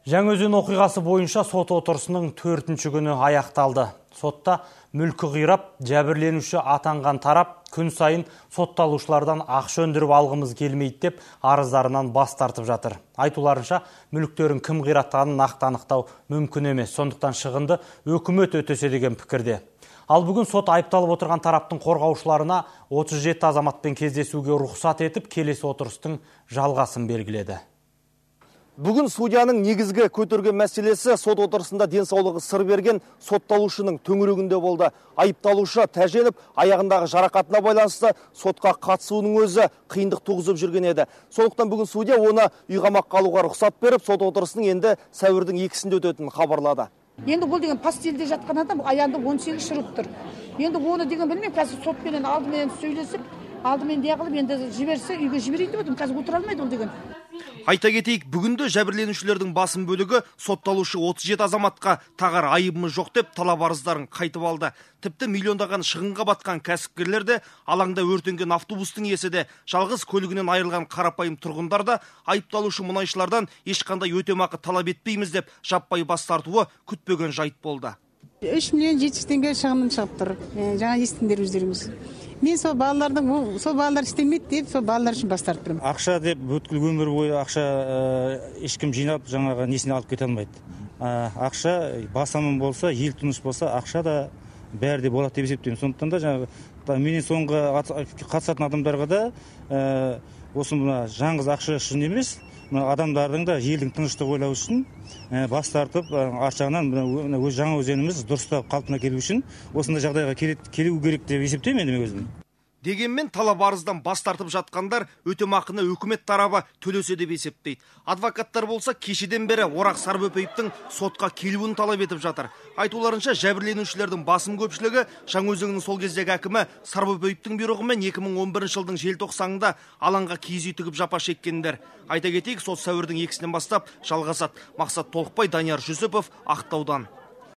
Жаңаөзен оқиғасы бойынша сот отырысының 4-ші күні аяқталды. Сотта мүлкі қирап, жәбірленуші атанған тарап күн сайын сотталушылардан ақша өндіріп алғымыз келмейді деп арыздарынан бас тартып жатыр. Айтуларынша, мүліктерін кім қираттағанын нақты анықтау мүмкін емес. Сондықтан шығынды үкімет өтесе деген пікірде. Ал бүгін сот айыпталып отырған тараптың қорғаушыларына 37 азаматпен кездесуге рұқсат етіп, келесі отырыстың жалғасын белгіледі. Бүгін судьяның негізгі көтерген мәселесі сот отырысында денсаулығы сыр берген сотталушының төңірегінде болды. Айыпталушы Тәженов аяғындағы жарақатына байланысты сотқа қатысуының өзі қиындық туғызып жүрген еді. Сондықтан бүгін судья оны үйқамаққа қалуға рұқсат беріп, сот отырысының енді сәуірдің 2-сінде өтетінін хабарлады. Енді бұл деген постельде жатқан адам аяғында 18 шіріп тұр. Енді оны деген білмеймін, қазір сотпенен алдымен сөйлесіп, алдымен қылып, енді жіберсе үйге жіберейін деп отырмын. Қазір отыра алмайды ол деген. Айта кетейік, бүгінді жәбірленушілердің басым бөлігі сотталушы 37 азаматқа тағар айыбымыз жоқ деп талап арыздарын қайтып алды. Тіпті миллиондаған шығынға батқан кәсіпкерлер де, алаңда өртенген автобустың иесі де, жалғыз көлігінен айырылған қарапайым тұрғындар да айыпталушы мұнайшылардан ешқандай өтемақы талап етпейміз деп жаппай бас тартуы күтпеген жайт болды. 3 миллион 700 теңге шығыным шығып тұр. Жаңа естіңдер өздеріңіз. Мен сол балалар істемейді деп, сол балалар үшін бас тартып тұрмын. Ақша деп бүткіл өмір бойы ақша ешкім жинап жаңағы несіне алып кете алмайды. Ақша басамын болса, ел тыныш болса, ақша да бәрі де болады деп есептеймін. Сондықтан да жаңағы менен соңғы қатысатын адамдарға да осы мына жаңғыз ақша үшін емес, адамдардың да елдің тыныштығы ойлау үшін бас тартып, арт жағынан Жаңаөзеніміз дұрыстап қалпына келу үшін осындай жағдайға келу керек деп есептеймін мен өзім. Дегенмен талап арыздан бас тартып жатқандар өтемақыны үкімет тарабы төлесе деп есептейді. Адвокаттар болса кешеден бері Орақ Сарбөпеевтің сотқа келуін талап етіп жатыр. Айтуларынша жәбірленушілердің басым көпшілігі Жаңаөзеннің сол кездегі әкімі Сарбөпеевтің бұйрығымен 2011 жылдың желтоқсанында алаңға киіз үй тігіп жапа шеккендер. Айта кетейік, сот сәуірдің 2-сінен бастап жалғасады. Мақсат Толықбай, Данияр Жүсіпов, Ақтаудан.